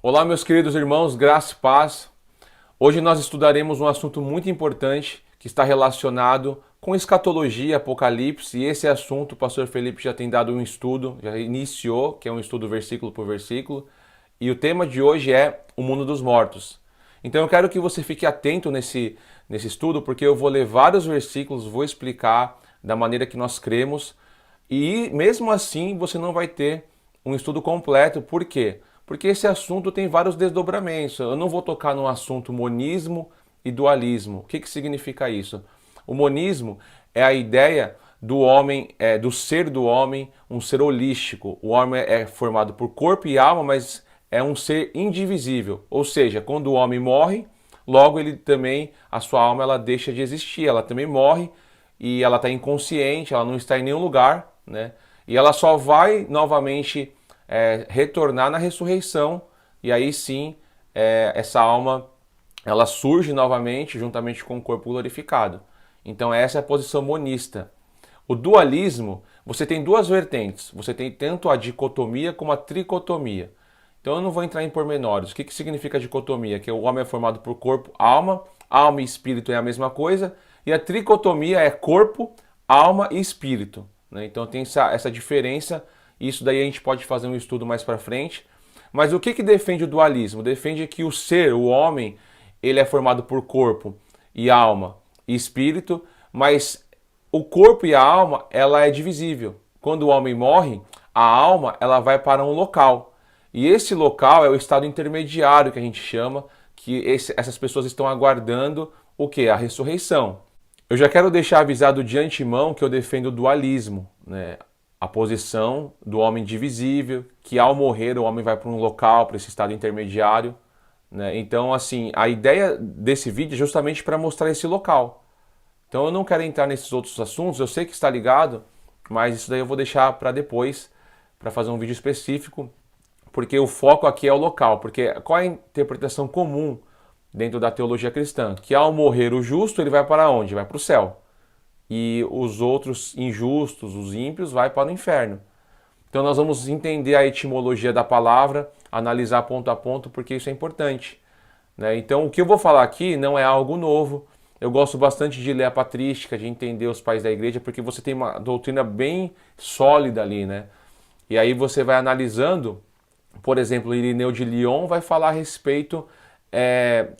Olá, meus queridos irmãos, graça e paz. Hoje nós estudaremos um assunto muito importante que está relacionado com escatologia, apocalipse, e esse assunto o pastor Felipe já tem dado um estudo, já iniciou, que é um estudo versículo por versículo, e o tema de hoje é o mundo dos mortos. Então eu quero que você fique atento nesse estudo, porque eu vou ler vários versículos, vou explicar da maneira que nós cremos, e mesmo assim você não vai ter um estudo completo. Por quê? Porque esse assunto tem vários desdobramentos. Eu não vou tocar no assunto monismo e dualismo. O que significa isso? O monismo é a ideia do homem, do ser do homem, um ser holístico. O homem é formado por corpo e alma, mas é um ser indivisível. Ou seja, quando o homem morre, logo ele também, a sua alma ela deixa de existir. Ela também morre e ela está inconsciente, ela não está em nenhum lugar, né? E ela só vai novamente retornar na ressurreição, e aí sim essa alma ela surge novamente juntamente com o corpo glorificado. Então essa é a posição monista. O dualismo, você tem duas vertentes, você tem tanto a dicotomia como a tricotomia. Então eu não vou entrar em pormenores. O que significa a dicotomia? Que o homem é formado por corpo, alma, alma e espírito é a mesma coisa, e a tricotomia é corpo, alma e espírito, né? Então tem essa diferença. Isso daí a gente pode fazer um estudo mais para frente. Mas o que defende o dualismo? Defende que o ser, o homem, ele é formado por corpo e alma e espírito, mas o corpo e a alma, ela é divisível. Quando o homem morre, a alma, ela vai para um local. E esse local é o estado intermediário que a gente chama, que essas pessoas estão aguardando o quê? A ressurreição. Eu já quero deixar avisado de antemão que eu defendo o dualismo, né? A posição do homem divisível, que ao morrer o homem vai para um local, para esse estado intermediário, né? Então, assim, a ideia desse vídeo é justamente para mostrar esse local. Então eu não quero entrar nesses outros assuntos, eu sei que está ligado, mas isso daí eu vou deixar para depois, para fazer um vídeo específico, porque o foco aqui é o local. Porque qual é a interpretação comum dentro da teologia cristã? Que ao morrer o justo, ele vai para onde? Vai para o céu. E os outros injustos, os ímpios, vai para o inferno. Então nós vamos entender a etimologia da palavra, analisar ponto a ponto, porque isso é importante, né? Então o que eu vou falar aqui não é algo novo. Eu gosto bastante de ler a patrística, de entender os pais da igreja, porque você tem uma doutrina bem sólida ali, né? E aí você vai analisando, por exemplo, Irineu de Lyon vai falar a respeito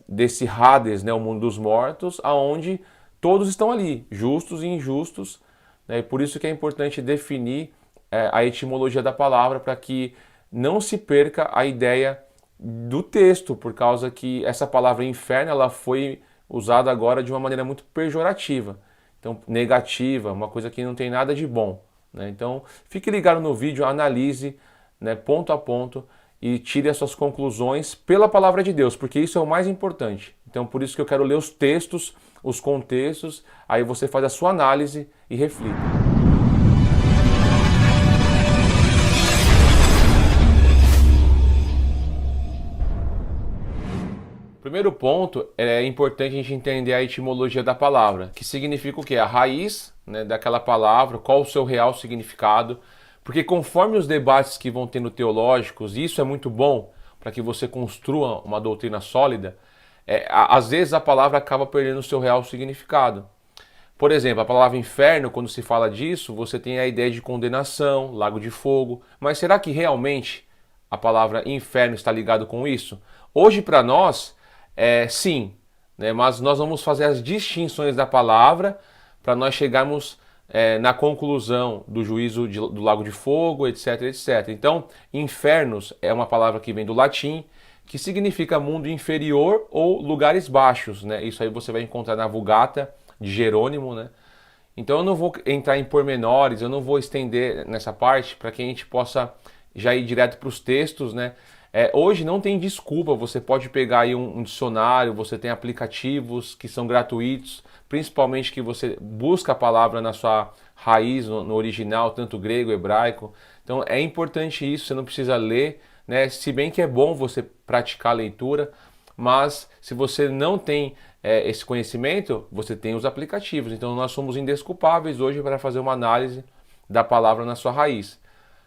desse Hades, né, o mundo dos mortos, aonde todos estão ali, justos e injustos, né? E por isso que é importante definir a etimologia da palavra, para que não se perca a ideia do texto, por causa que essa palavra inferno ela foi usada agora de uma maneira muito pejorativa, então negativa, uma coisa que não tem nada de bom, né? Então fique ligado no vídeo, analise, né, ponto a ponto, e tire as suas conclusões pela palavra de Deus, porque isso é o mais importante. Então por isso que eu quero ler os textos, os contextos, aí você faz a sua análise e reflita. Primeiro ponto, é importante a gente entender a etimologia da palavra, que significa o quê? A raiz, né, daquela palavra, qual o seu real significado, porque conforme os debates que vão tendo teológicos, e isso é muito bom para que você construa uma doutrina sólida, às vezes a palavra acaba perdendo o seu real significado. Por exemplo, a palavra inferno, quando se fala disso, você tem a ideia de condenação, lago de fogo, mas será que realmente a palavra inferno está ligado com isso? Hoje para nós, sim, né? Mas nós vamos fazer as distinções da palavra para nós chegarmos na conclusão do juízo do lago de fogo, etc, etc. Então, infernos é uma palavra que vem do latim, que significa mundo inferior ou lugares baixos, né? Isso aí você vai encontrar na Vulgata de Jerônimo, né? Então eu não vou entrar em pormenores, eu não vou estender nessa parte para que a gente possa já ir direto para os textos, né? Hoje não tem desculpa, você pode pegar aí um dicionário, você tem aplicativos que são gratuitos, principalmente que você busca a palavra na sua raiz, no original, tanto grego, hebraico. Então é importante isso, você não precisa ler, né? Se bem que é bom você praticar a leitura, mas se você não tem esse conhecimento, você tem os aplicativos. Então nós somos indesculpáveis hoje para fazer uma análise da palavra na sua raiz.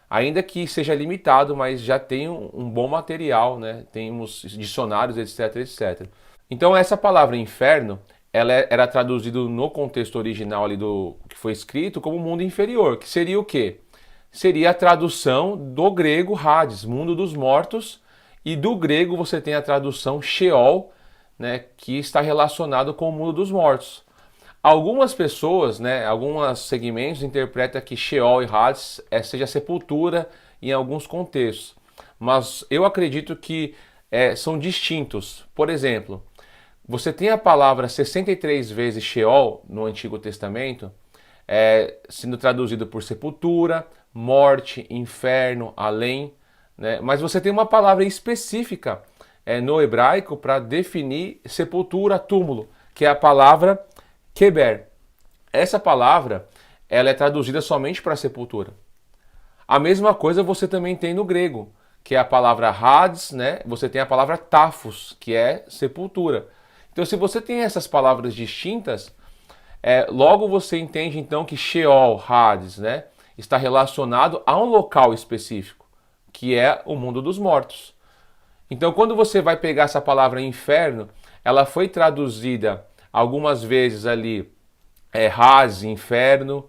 ainda que seja limitado, mas já tem um bom material, né? Temos dicionários, etc, etc. Então essa palavra inferno, ela era traduzida no contexto original ali do que foi escrito como mundo inferior, que seria o quê? Seria a tradução do grego Hades, mundo dos mortos, e do grego você tem a tradução Sheol, né, que está relacionado com o mundo dos mortos. Algumas pessoas, né, alguns segmentos interpretam que Sheol e Hades seja sepultura em alguns contextos, mas eu acredito que são distintos. Por exemplo, você tem a palavra 63 vezes Sheol no Antigo Testamento, sendo traduzido por sepultura, morte, inferno, além, né? Mas você tem uma palavra específica no hebraico para definir sepultura, túmulo, que é a palavra keber. Essa palavra ela é traduzida somente para sepultura. A mesma coisa você também tem no grego, que é a palavra Hades, né? Você tem a palavra Tafos, que é sepultura. Então, se você tem essas palavras distintas, logo você entende então que Sheol, Hades, né, está relacionado a um local específico, que é o mundo dos mortos. Então, quando você vai pegar essa palavra inferno, ela foi traduzida algumas vezes ali, Hades, inferno,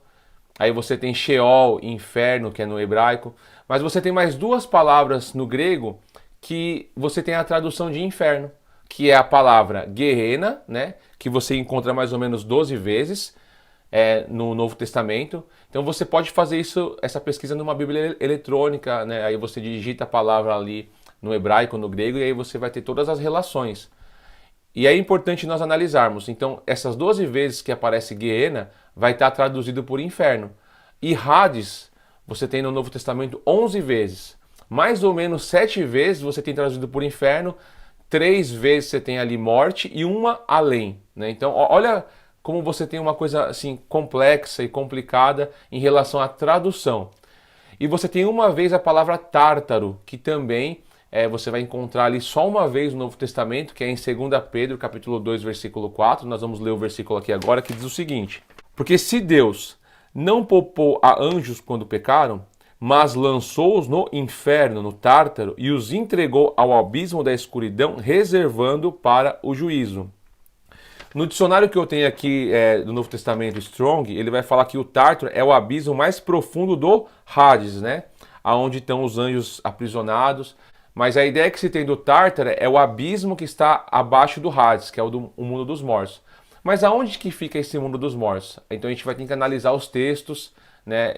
aí você tem Sheol, inferno, que é no hebraico, mas você tem mais duas palavras no grego que você tem a tradução de inferno, que é a palavra Gehenna, né, que você encontra mais ou menos 12 vezes no Novo Testamento. Então você pode fazer essa pesquisa numa Bíblia eletrônica, né, aí você digita a palavra ali no hebraico, no grego, e aí você vai ter todas as relações. E é importante nós analisarmos. Então, essas 12 vezes que aparece Gehenna, vai estar traduzido por inferno. E Hades, você tem no Novo Testamento 11 vezes. Mais ou menos 7 vezes você tem traduzido por inferno, 3 vezes você tem ali morte e uma além, né? Então, olha como você tem uma coisa assim complexa e complicada em relação à tradução. E você tem uma vez a palavra tártaro, que também você vai encontrar ali só uma vez no Novo Testamento, que é em 2 Pedro, capítulo 2, versículo 4. Nós vamos ler o versículo aqui agora, que diz o seguinte: porque se Deus não poupou a anjos quando pecaram, mas lançou-os no inferno, no Tártaro, e os entregou ao abismo da escuridão, reservando para o juízo. No dicionário que eu tenho aqui do Novo Testamento Strong, ele vai falar que o Tártaro é o abismo mais profundo do Hades, né? Aonde estão os anjos aprisionados. Mas a ideia que se tem do Tártaro é o abismo que está abaixo do Hades, que é o mundo dos mortos. Mas aonde que fica esse mundo dos mortos? Então a gente vai ter que analisar os textos, né,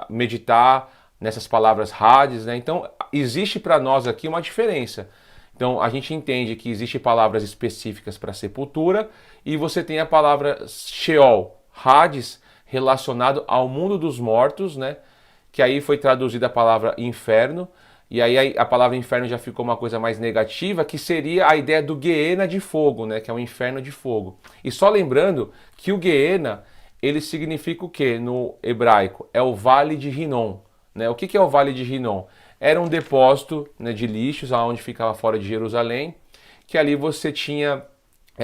meditar nessas palavras Hades, né? Então existe para nós aqui uma diferença. Então a gente entende que existem palavras específicas para sepultura e você tem a palavra Sheol, Hades, relacionado ao mundo dos mortos, né? Que aí foi traduzida a palavra inferno. E aí a palavra inferno já ficou uma coisa mais negativa, que seria a ideia do Gehenna de fogo, né? Que é um inferno de fogo. E só lembrando que o Gehenna, ele significa o quê no hebraico? É o Vale de Hinnom, né? O que é o Vale de Hinnom? Era um depósito, né, de lixos, onde ficava fora de Jerusalém, que ali você tinha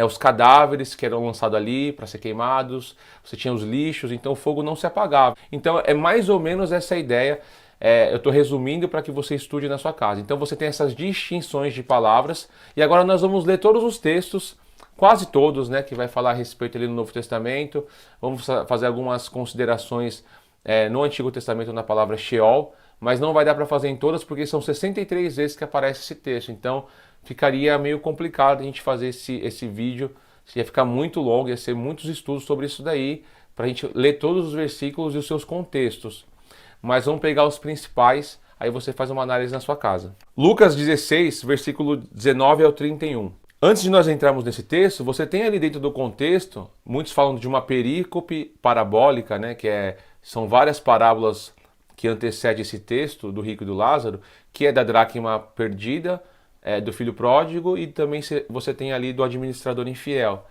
os cadáveres que eram lançados ali para ser queimados, você tinha os lixos, então o fogo não se apagava. Então é mais ou menos essa ideia. Eu estou resumindo para que você estude na sua casa. Então você tem essas distinções de palavras. E agora nós vamos ler todos os textos, quase todos, né, que vai falar a respeito ali no Novo Testamento. Vamos fazer algumas considerações no Antigo Testamento na palavra Sheol, mas não vai dar para fazer em todas porque são 63 vezes que aparece esse texto. Então ficaria meio complicado a gente fazer esse vídeo. Ia ficar muito longo, ia ser muitos estudos sobre isso daí, para a gente ler todos os versículos e os seus contextos. Mas vamos pegar os principais, aí você faz uma análise na sua casa. Lucas 16, versículo 19 ao 31. Antes de nós entrarmos nesse texto, você tem ali dentro do contexto, muitos falam de uma perícope parabólica, né, são várias parábolas que antecedem esse texto do rico e do Lázaro, que é da dracma perdida, do filho pródigo, e também você tem ali do administrador infiel.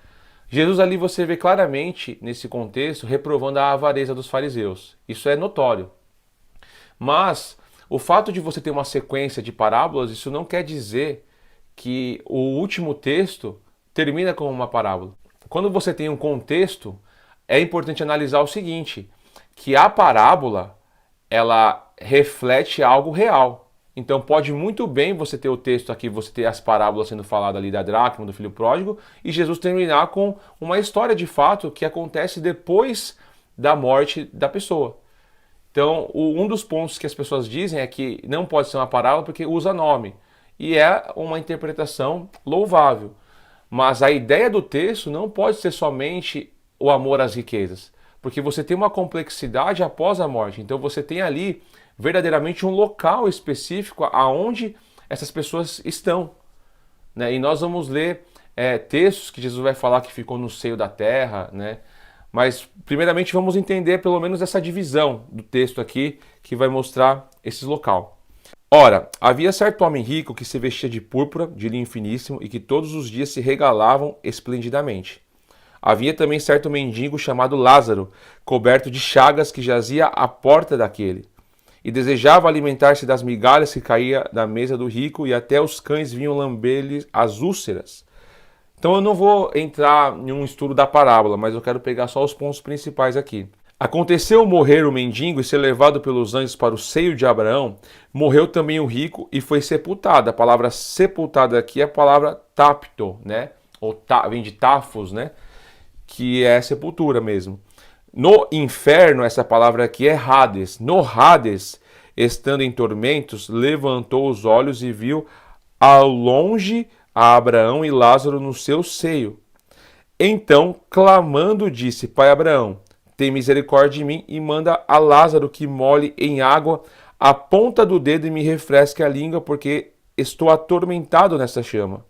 Jesus ali você vê claramente, nesse contexto, reprovando a avareza dos fariseus. Isso é notório. Mas o fato de você ter uma sequência de parábolas, isso não quer dizer que o último texto termina como uma parábola. Quando você tem um contexto, é importante analisar o seguinte, que a parábola, ela reflete algo real. Então pode muito bem você ter o texto aqui, você ter as parábolas sendo faladas ali da dracma, do filho pródigo, e Jesus terminar com uma história de fato que acontece depois da morte da pessoa. Então, um dos pontos que as pessoas dizem é que não pode ser uma parábola porque usa nome. E é uma interpretação louvável. Mas a ideia do texto não pode ser somente o amor às riquezas. Porque você tem uma complexidade após a morte. Então você tem ali verdadeiramente um local específico aonde essas pessoas estão. Né? E nós vamos ler textos que Jesus vai falar que ficou no seio da terra, né? Mas, primeiramente, vamos entender pelo menos essa divisão do texto aqui, que vai mostrar esse local. Ora, havia certo homem rico que se vestia de púrpura, de linho finíssimo, e que todos os dias se regalavam esplendidamente. Havia também certo mendigo chamado Lázaro, coberto de chagas, que jazia à porta daquele, e desejava alimentar-se das migalhas que caía da mesa do rico, e até os cães vinham lamber-lhe as úlceras. Então eu não vou entrar em um estudo da parábola, mas eu quero pegar só os pontos principais aqui. Aconteceu morrer o mendigo e ser levado pelos anjos para o seio de Abraão, morreu também o rico e foi sepultado. A palavra sepultado aqui é a palavra tapto, né? Vem de tafos, né? Que é sepultura mesmo. No inferno, essa palavra aqui é Hades. No Hades, estando em tormentos, levantou os olhos e viu ao longe a Abraão e Lázaro no seu seio. Então, clamando, disse: Pai Abraão, tem misericórdia de mim e manda a Lázaro que molhe em água a ponta do dedo e me refresque a língua, porque estou atormentado nessa chama.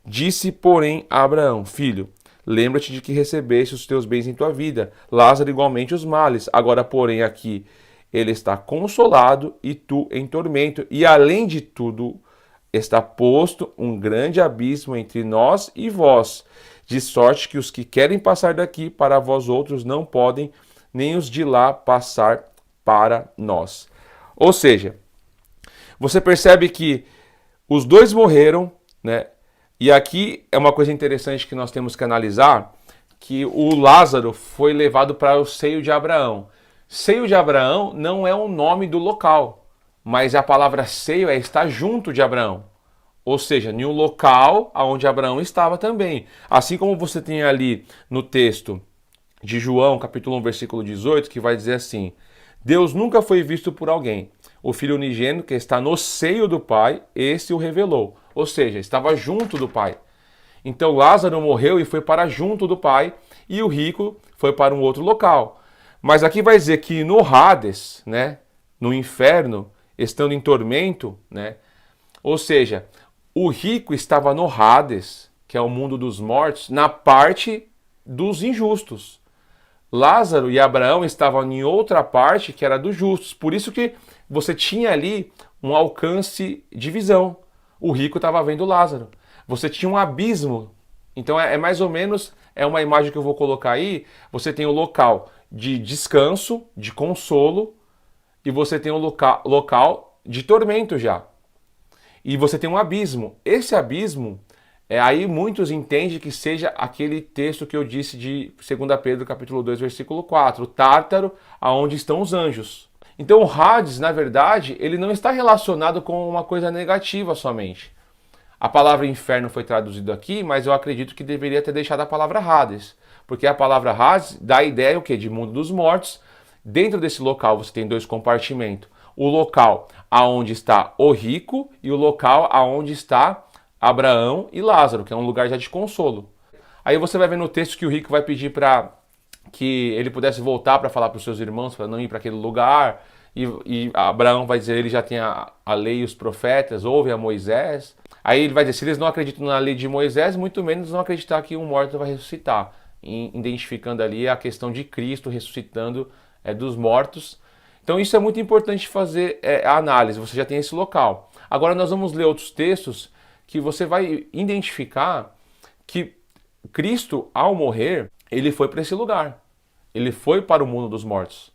Disse, porém, a Abraão: Filho, lembra-te de que recebeste os teus bens em tua vida, Lázaro igualmente os males. Agora, porém, aqui ele está consolado e tu em tormento, e além de tudo está posto um grande abismo entre nós e vós, de sorte que os que querem passar daqui para vós outros não podem, nem os de lá passar para nós. Ou seja, você percebe que os dois morreram, né? E aqui é uma coisa interessante que nós temos que analisar, que o Lázaro foi levado para o seio de Abraão. Seio de Abraão não é o nome do local, mas a palavra seio é estar junto de Abraão. Ou seja, em um local onde Abraão estava também. Assim como você tem ali no texto de João, capítulo 1, versículo 18, que vai dizer assim: Deus nunca foi visto por alguém. O Filho unigênito que está no seio do Pai, esse o revelou. Ou seja, estava junto do Pai. Então Lázaro morreu e foi para junto do Pai, e o rico foi para um outro local. Mas aqui vai dizer que no Hades, né, no inferno, estando em tormento, né, ou seja, o rico estava no Hades, que é o mundo dos mortos, na parte dos injustos. Lázaro e Abraão estavam em outra parte, que era dos justos. Por isso que você tinha ali um alcance de visão. O rico estava vendo Lázaro. Você tinha um abismo. Então é mais ou menos, é uma imagem que eu vou colocar aí. Você tem o local de descanso, de consolo, e você tem o local de tormento já. E você tem um abismo. Esse abismo, aí muitos entendem que seja aquele texto que eu disse de 2 Pedro capítulo 2, versículo 4, o Tártaro, aonde estão os anjos. Então o Hades, na verdade, ele não está relacionado com uma coisa negativa somente. A palavra inferno foi traduzida aqui, mas eu acredito que deveria ter deixado a palavra Hades, porque a palavra Hades dá a ideia o quê? De mundo dos mortos. Dentro desse local você tem dois compartimentos. O local aonde está o rico e o local aonde está Abraão e Lázaro, que é um lugar já de consolo. Aí você vai ver no texto que o rico vai pedir para que ele pudesse voltar para falar para os seus irmãos, para não ir para aquele lugar. E Abraão vai dizer, ele já tem a lei e os profetas, ouve a Moisés. Aí ele vai dizer, se eles não acreditam na lei de Moisés, muito menos vão acreditar que um morto vai ressuscitar. Identificando ali a questão de Cristo ressuscitando dos mortos. Então isso é muito importante fazer a análise, você já tem esse local. Agora nós vamos ler outros textos que você vai identificar que Cristo, ao morrer, ele foi para esse lugar. Ele foi para o mundo dos mortos.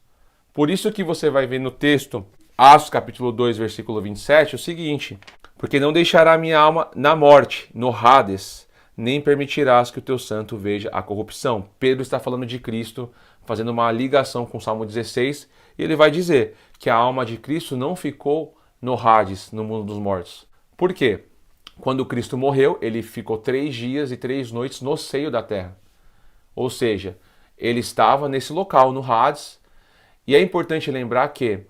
Por isso que você vai ver no texto, Atos capítulo 2, versículo 27, o seguinte: porque não deixará minha alma na morte, no Hades, nem permitirás que o teu santo veja a corrupção. Pedro está falando de Cristo, fazendo uma ligação com o Salmo 16, E ele vai dizer que a alma de Cristo não ficou no Hades, no mundo dos mortos. Por quê? Quando Cristo morreu, ele ficou 3 dias e 3 noites no seio da terra. Ou seja, ele estava nesse local, no Hades. E é importante lembrar que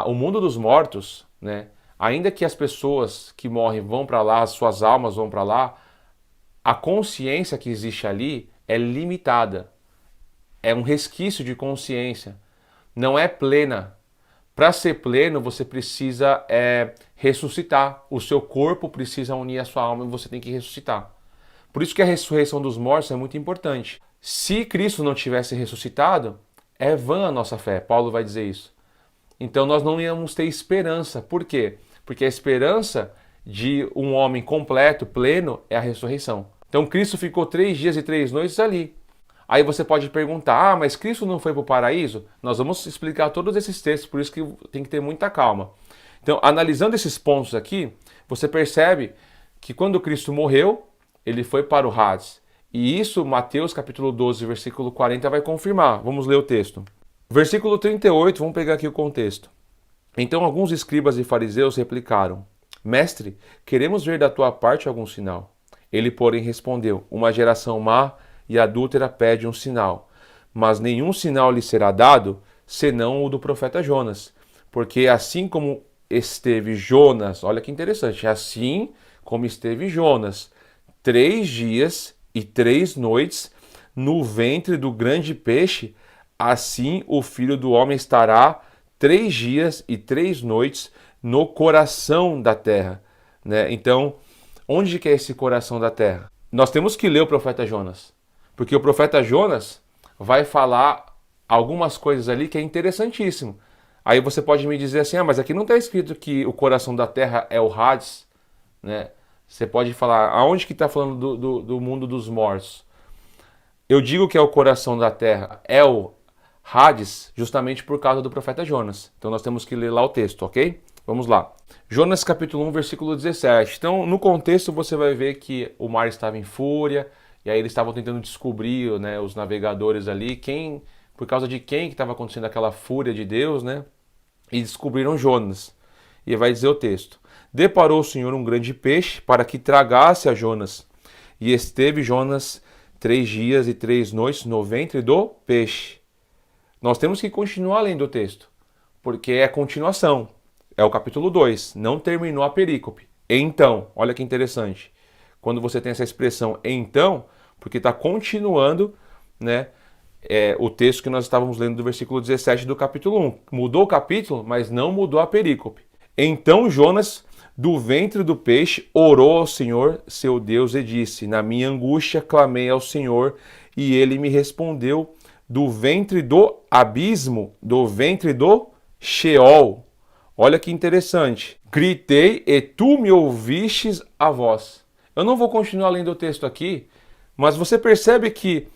o mundo dos mortos, né, ainda que as pessoas que morrem vão para lá, as suas almas vão para lá, a consciência que existe ali é limitada. É um resquício de consciência. Não é plena. Para ser pleno, você precisa ressuscitar. O seu corpo precisa unir a sua alma e você tem que ressuscitar. Por isso que a ressurreição dos mortos é muito importante. Se Cristo não tivesse ressuscitado, é vã a nossa fé. Paulo vai dizer isso. Então nós não íamos ter esperança. Por quê? Porque a esperança de um homem completo, pleno, é a ressurreição. Então Cristo ficou 3 dias e 3 noites ali. Aí você pode perguntar, mas Cristo não foi para o paraíso? Nós vamos explicar todos esses textos, por isso que tem que ter muita calma. Então, analisando esses pontos aqui, você percebe que quando Cristo morreu, ele foi para o Hades. E isso, Mateus capítulo 12, versículo 40 vai confirmar. Vamos ler o texto. Versículo 38, vamos pegar aqui o contexto. Então alguns escribas e fariseus replicaram: Mestre, queremos ver da tua parte algum sinal. Ele, porém, respondeu: Uma geração má e adúltera pede um sinal, mas nenhum sinal lhe será dado, senão o do profeta Jonas. Porque assim como esteve Jonas, olha que interessante, assim como esteve Jonas, 3 dias e 3 noites no ventre do grande peixe, assim o Filho do Homem estará 3 dias e 3 noites no coração da terra. Né? Então, onde que é esse coração da terra? Nós temos que ler o profeta Jonas. Porque o profeta Jonas vai falar algumas coisas ali que é interessantíssimo. Aí você pode me dizer assim, mas aqui não está escrito que o coração da terra é o Hades, né? Você pode falar, aonde que está falando do mundo dos mortos? Eu digo que é o coração da terra, é o Hades, justamente por causa do profeta Jonas. Então nós temos que ler lá o texto, ok? Vamos lá. Jonas capítulo 1, versículo 17. Então, no contexto, você vai ver que o mar estava em fúria, e aí eles estavam tentando descobrir, né, os navegadores ali, por causa de quem que estava acontecendo aquela fúria de Deus, né? E descobriram Jonas. E vai dizer o texto: Deparou o Senhor um grande peixe para que tragasse a Jonas. E esteve Jonas 3 dias e 3 noites no ventre do peixe. Nós temos que continuar lendo o texto, porque é a continuação. É o capítulo 2, não terminou a perícope. Então, olha que interessante. Quando você tem essa expressão então, porque está continuando, né, o texto que nós estávamos lendo do versículo 17 do capítulo 1. Mudou o capítulo, mas não mudou a perícope. Então Jonas, do ventre do peixe, orou ao Senhor, seu Deus, e disse: Na minha angústia clamei ao Senhor, e ele me respondeu do ventre do abismo, do ventre do Sheol. Olha que interessante. Gritei e tu me ouvistes a voz. Eu não vou continuar lendo o texto aqui, mas você percebe que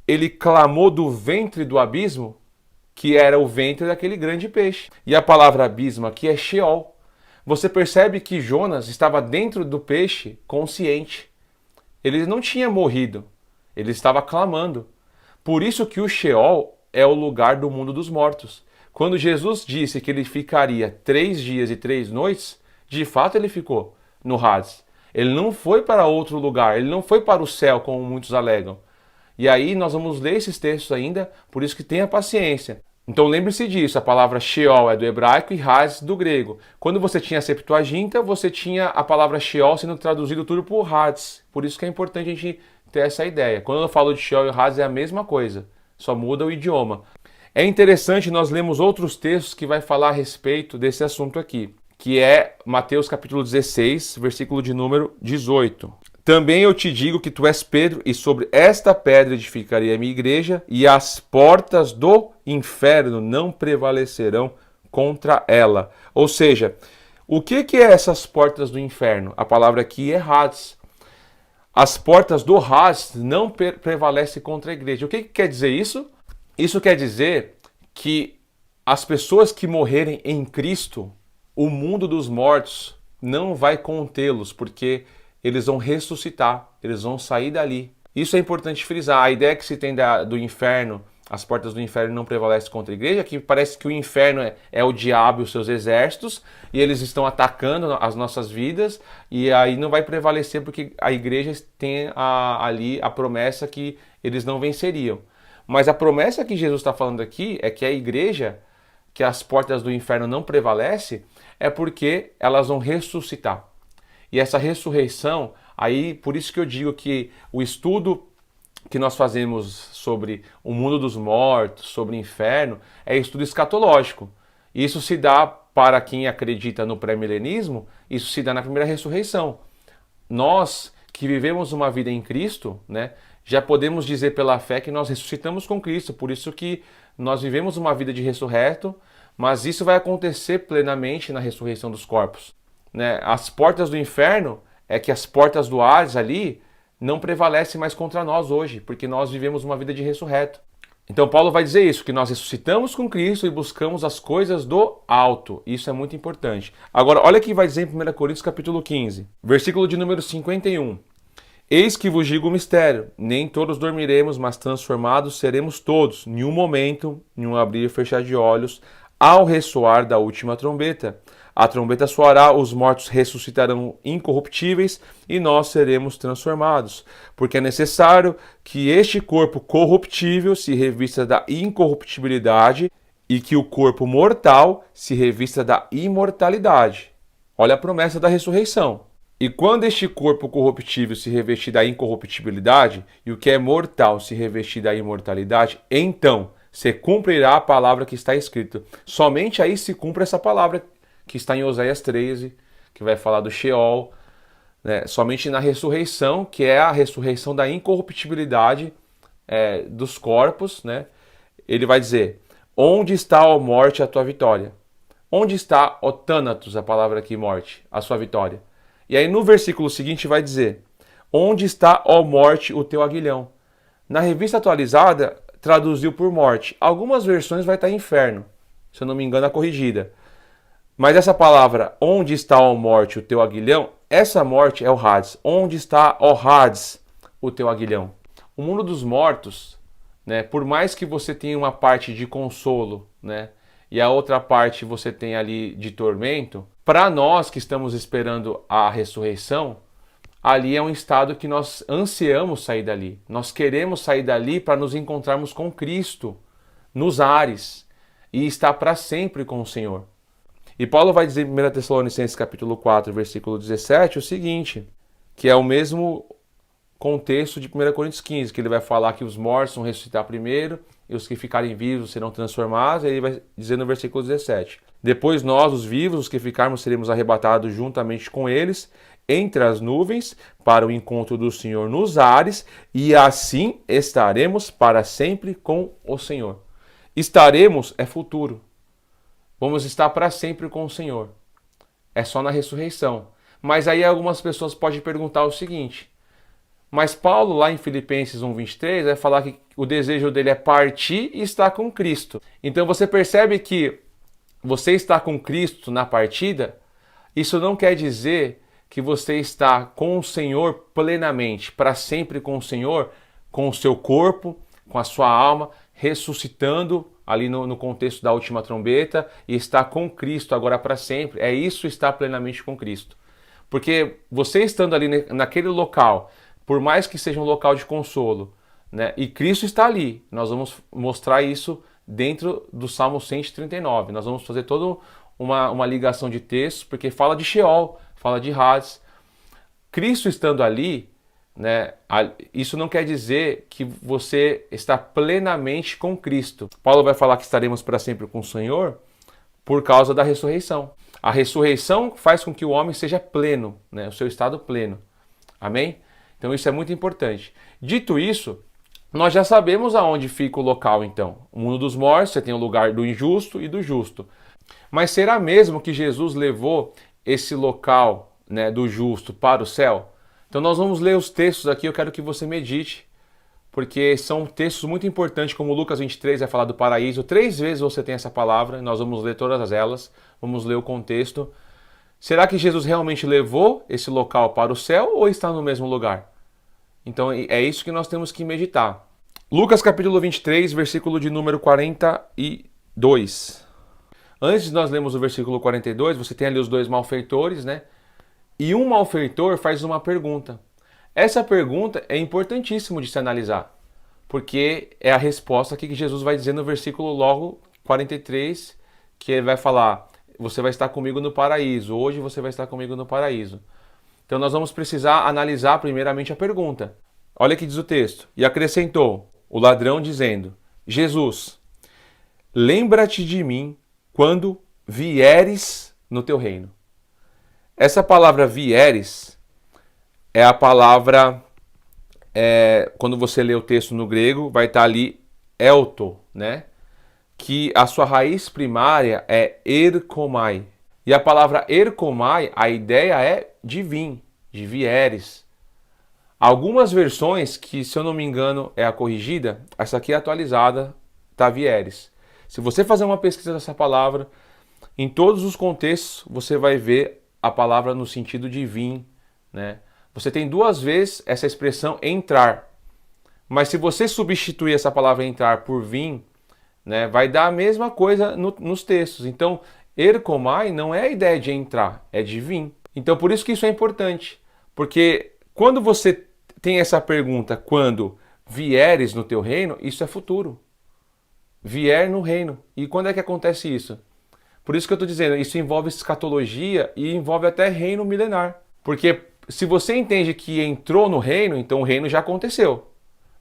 ele clamou do ventre do abismo, que era o ventre daquele grande peixe. E a palavra abismo aqui é Sheol. Você percebe que Jonas estava dentro do peixe consciente. Ele não tinha morrido, ele estava clamando. Por isso que o Sheol é o lugar do mundo dos mortos. Quando Jesus disse que ele ficaria 3 dias e 3 noites, de fato ele ficou no Hades. Ele não foi para outro lugar, ele não foi para o céu, como muitos alegam. E aí nós vamos ler esses textos ainda, por isso que tenha paciência. Então lembre-se disso, a palavra Sheol é do hebraico e Hades do grego. Quando você tinha a Septuaginta, você tinha a palavra Sheol sendo traduzido tudo por Hades. Por isso que é importante a gente ter essa ideia. Quando eu falo de Sheol e Hades é a mesma coisa, só muda o idioma. É interessante, nós lemos outros textos que vai falar a respeito desse assunto aqui, que é Mateus capítulo 16, versículo de número 18. Também eu te digo que tu és Pedro, e sobre esta pedra edificarei a minha igreja, e as portas do inferno não prevalecerão contra ela. Ou seja, o que é essas portas do inferno? A palavra aqui é Hades. As portas do Hades não prevalecem contra a igreja. O que quer dizer isso? Isso quer dizer que as pessoas que morrerem em Cristo, o mundo dos mortos não vai contê-los, porque eles vão ressuscitar, eles vão sair dali. Isso é importante frisar. A ideia que se tem do inferno, as portas do inferno não prevalecem contra a igreja, que parece que o inferno é o diabo e os seus exércitos, e eles estão atacando as nossas vidas, e aí não vai prevalecer porque a igreja tem ali a promessa que eles não venceriam. Mas a promessa que Jesus está falando aqui é que a igreja, que as portas do inferno não prevalecem, é porque elas vão ressuscitar. E essa ressurreição, aí por isso que eu digo que o estudo que nós fazemos sobre o mundo dos mortos, sobre o inferno, é estudo escatológico. Isso se dá para quem acredita no pré-milenismo, isso se dá na primeira ressurreição. Nós que vivemos uma vida em Cristo, né, já podemos dizer pela fé que nós ressuscitamos com Cristo, por isso que nós vivemos uma vida de ressurreto, mas isso vai acontecer plenamente na ressurreição dos corpos. Né? As portas do inferno, é que as portas do Hades ali, não prevalece mais contra nós hoje, porque nós vivemos uma vida de ressurreto. Então Paulo vai dizer isso, que nós ressuscitamos com Cristo e buscamos as coisas do alto. Isso é muito importante. Agora, olha o que vai dizer em 1 Coríntios capítulo 15, versículo de número 51. Eis que vos digo o mistério, nem todos dormiremos, mas transformados seremos todos, em um momento, em um abrir e fechar de olhos, ao ressoar da última trombeta. A trombeta soará, os mortos ressuscitarão incorruptíveis e nós seremos transformados. Porque é necessário que este corpo corruptível se revista da incorruptibilidade e que o corpo mortal se revista da imortalidade. Olha a promessa da ressurreição. E quando este corpo corruptível se revestir da incorruptibilidade e o que é mortal se revestir da imortalidade, então se cumprirá a palavra que está escrita. Somente aí se cumpre essa palavra que está em Oséias 13, que vai falar do Sheol, né? Somente na ressurreição, que é a ressurreição da incorruptibilidade dos corpos, né? Ele vai dizer, onde está, ó morte, a tua vitória? Onde está, ó Thanatos, a palavra aqui, morte, a sua vitória? E aí no versículo seguinte vai dizer, onde está, ó morte, o teu aguilhão? Na revista atualizada, traduziu por morte. Algumas versões vai estar inferno, se eu não me engano, a corrigida. Mas essa palavra, onde está, ó morte, o teu aguilhão, essa morte é o Hades. Onde está, ó Hades, o teu aguilhão? O mundo dos mortos, né, por mais que você tenha uma parte de consolo, né, e a outra parte você tem ali de tormento, para nós que estamos esperando a ressurreição, ali é um estado que nós ansiamos sair dali. Nós queremos sair dali para nos encontrarmos com Cristo, nos ares, e estar para sempre com o Senhor. E Paulo vai dizer em 1 Tessalonicenses capítulo 4, versículo 17, o seguinte, que é o mesmo contexto de 1 Coríntios 15, que ele vai falar que os mortos vão ressuscitar primeiro e os que ficarem vivos serão transformados, e ele vai dizer no versículo 17, depois nós, os vivos, os que ficarmos, seremos arrebatados juntamente com eles, entre as nuvens, para o encontro do Senhor nos ares, e assim estaremos para sempre com o Senhor. Estaremos é futuro. Vamos estar para sempre com o Senhor. É só na ressurreição. Mas aí algumas pessoas podem perguntar o seguinte, mas Paulo lá em Filipenses 1:23 vai falar que o desejo dele é partir e estar com Cristo. Então você percebe que você está com Cristo na partida, isso não quer dizer que você está com o Senhor plenamente, para sempre com o Senhor, com o seu corpo, com a sua alma, ressuscitando ali no contexto da última trombeta, e está com Cristo agora para sempre. É isso estar plenamente com Cristo. Porque você estando ali naquele local, por mais que seja um local de consolo, né, e Cristo está ali, nós vamos mostrar isso dentro do Salmo 139. Nós vamos fazer toda uma ligação de textos, porque fala de Sheol, fala de Hades. Cristo estando ali, né, isso não quer dizer que você está plenamente com Cristo. Paulo vai falar que estaremos para sempre com o Senhor por causa da ressurreição. A ressurreição faz com que o homem seja pleno, né, o seu estado pleno. Amém? Então isso é muito importante. Dito isso, nós já sabemos aonde fica o local então. O mundo dos mortos, você tem o lugar do injusto e do justo. Mas será mesmo que Jesus levou esse local, né, do justo para o céu? Então nós vamos ler os textos aqui, eu quero que você medite, porque são textos muito importantes, como Lucas 23 vai falar do paraíso. 3 vezes você tem essa palavra, nós vamos ler todas elas, vamos ler o contexto. Será que Jesus realmente levou esse local para o céu ou está no mesmo lugar? Então é isso que nós temos que meditar. Lucas capítulo 23, versículo de número 42. Antes de nós lermos o versículo 42, você tem ali os dois malfeitores, né? E um malfeitor faz uma pergunta. Essa pergunta é importantíssimo de se analisar, porque é a resposta aqui que Jesus vai dizer no versículo logo 43, que ele vai falar: você vai estar comigo no paraíso, hoje você vai estar comigo no paraíso. Então nós vamos precisar analisar primeiramente a pergunta. Olha o que diz o texto. E acrescentou o ladrão dizendo: Jesus, lembra-te de mim quando vieres no teu reino. Essa palavra vieres é a palavra, quando você lê o texto no grego, vai estar ali elto, né? Que a sua raiz primária é erkomai. E a palavra erkomai, a ideia é de vir, de vieres. Algumas versões, que se eu não me engano é a corrigida, essa aqui é atualizada, tá vieres. Se você fazer uma pesquisa dessa palavra, em todos os contextos você vai ver a palavra no sentido de vir, né? Você tem duas vezes essa expressão entrar. Mas se você substituir essa palavra entrar por vir, né, vai dar a mesma coisa nos textos. Então, erkomai não é a ideia de entrar, é de vir. Então, por isso que isso é importante. Porque quando você tem essa pergunta, quando vieres no teu reino, isso é futuro. Vier no reino. E quando é que acontece isso? Por isso que eu estou dizendo, isso envolve escatologia e envolve até reino milenar. Porque se você entende que entrou no reino, então o reino já aconteceu.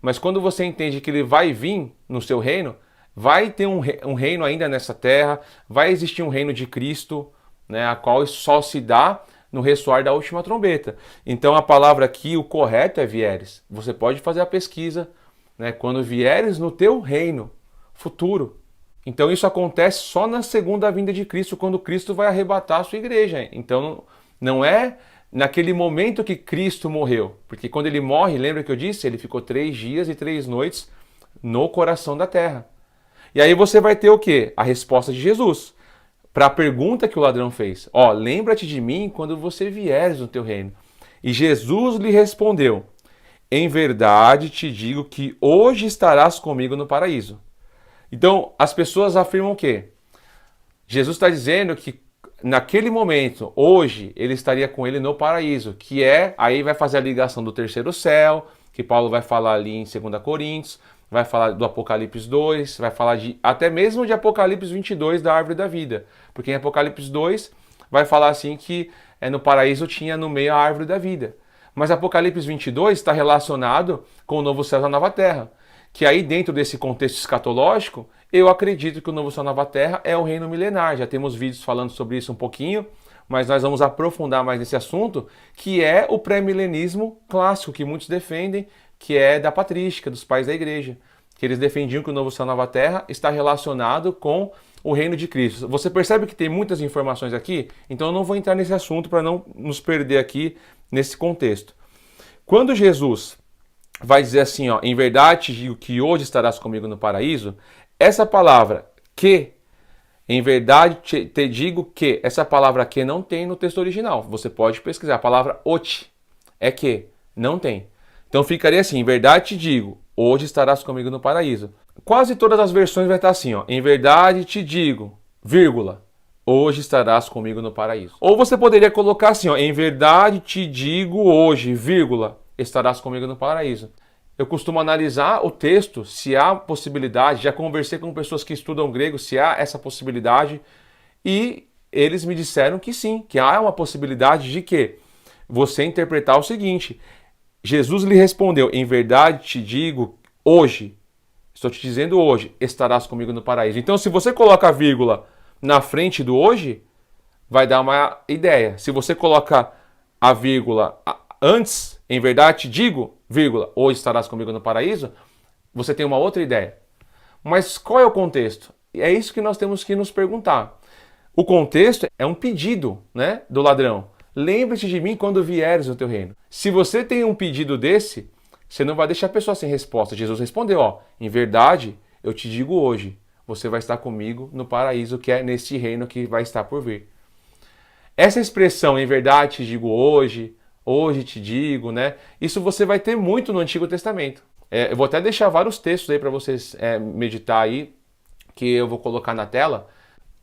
Mas quando você entende que ele vai vir no seu reino, vai ter um reino ainda nessa terra, vai existir um reino de Cristo, né, a qual só se dá no ressoar da última trombeta. Então a palavra aqui, o correto é vieres. Você pode fazer a pesquisa, né, quando vieres no teu reino futuro. Então isso acontece só na segunda vinda de Cristo, quando Cristo vai arrebatar a sua igreja. Então não é naquele momento que Cristo morreu. Porque quando ele morre, lembra que eu disse? Ele ficou 3 dias e 3 noites no coração da terra. E aí você vai ter o quê? A resposta de Jesus para a pergunta que o ladrão fez. Ó, lembra-te de mim quando você vieres no teu reino. E Jesus lhe respondeu: em verdade te digo que hoje estarás comigo no paraíso. Então, as pessoas afirmam o quê? Jesus está dizendo que naquele momento, hoje, ele estaria com ele no paraíso, que aí vai fazer a ligação do terceiro céu, que Paulo vai falar ali em 2 Coríntios, vai falar do Apocalipse 2, vai falar até mesmo de Apocalipse 22, da árvore da vida. Porque em Apocalipse 2 vai falar assim que no paraíso tinha no meio a árvore da vida. Mas Apocalipse 22 está relacionado com o novo céu e a nova terra. Que aí dentro desse contexto escatológico, eu acredito que o novo céu e a nova terra é o reino milenar. Já temos vídeos falando sobre isso um pouquinho, mas nós vamos aprofundar mais nesse assunto, que é o pré-milenismo clássico, que muitos defendem, que é da patrística, dos pais da igreja. Que eles defendiam que o novo céu e a nova terra está relacionado com o reino de Cristo. Você percebe que tem muitas informações aqui? Então eu não vou entrar nesse assunto para não nos perder aqui nesse contexto. Quando Jesus vai dizer assim, ó, em verdade te digo que hoje estarás comigo no paraíso, essa palavra que, em verdade te digo que, essa palavra que não tem no texto original. Você pode pesquisar, a palavra oti é que, não tem. Então ficaria assim, em verdade te digo, hoje estarás comigo no paraíso. Quase todas as versões vai estar assim, ó, em verdade te digo, vírgula, hoje estarás comigo no paraíso. Ou você poderia colocar assim, ó, em verdade te digo hoje, vírgula, estarás comigo no paraíso. Eu costumo analisar o texto, se há possibilidade, já conversei com pessoas que estudam grego, se há essa possibilidade, e eles me disseram que sim, que há uma possibilidade de que você interpretar o seguinte: Jesus lhe respondeu, em verdade te digo, hoje, estou te dizendo hoje, estarás comigo no paraíso. Então se você coloca a vírgula na frente do hoje, vai dar uma ideia. Se você coloca a vírgula antes, em verdade te digo, vírgula, hoje estarás comigo no paraíso, você tem uma outra ideia. Mas qual é o contexto? É isso que nós temos que nos perguntar. O contexto é um pedido, né, do ladrão. Lembre-te de mim quando vieres no teu reino. Se você tem um pedido desse, você não vai deixar a pessoa sem resposta. Jesus respondeu, ó, em verdade eu te digo hoje, você vai estar comigo no paraíso, que é neste reino que vai estar por vir. Essa expressão, em verdade te digo hoje te digo, né? Isso você vai ter muito no Antigo Testamento. Eu vou até deixar vários textos aí para vocês meditar aí, que eu vou colocar na tela.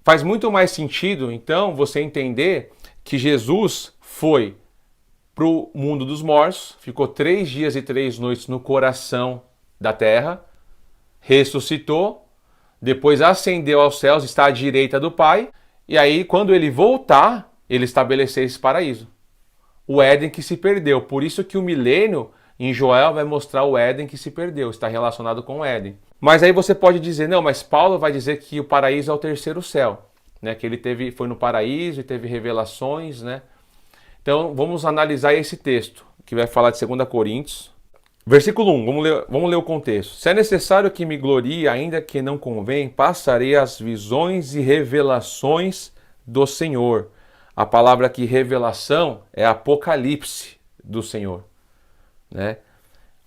Faz muito mais sentido, então, você entender que Jesus foi para o mundo dos mortos, ficou 3 dias e 3 noites no coração da terra, ressuscitou, depois ascendeu aos céus, está à direita do Pai, e aí quando ele voltar, ele estabeleceu esse paraíso. O Éden que se perdeu. Por isso que o milênio em Joel vai mostrar o Éden que se perdeu, está relacionado com o Éden. Mas aí você pode dizer, não, mas Paulo vai dizer que o paraíso é o terceiro céu, né? Que ele foi no paraíso e teve revelações, né? Então vamos analisar esse texto, que vai falar de 2 Coríntios. Versículo 1, vamos ler o contexto. Se é necessário que me glorie, ainda que não convém, passarei as visões e revelações do Senhor. A palavra aqui, revelação, é apocalipse do Senhor, né?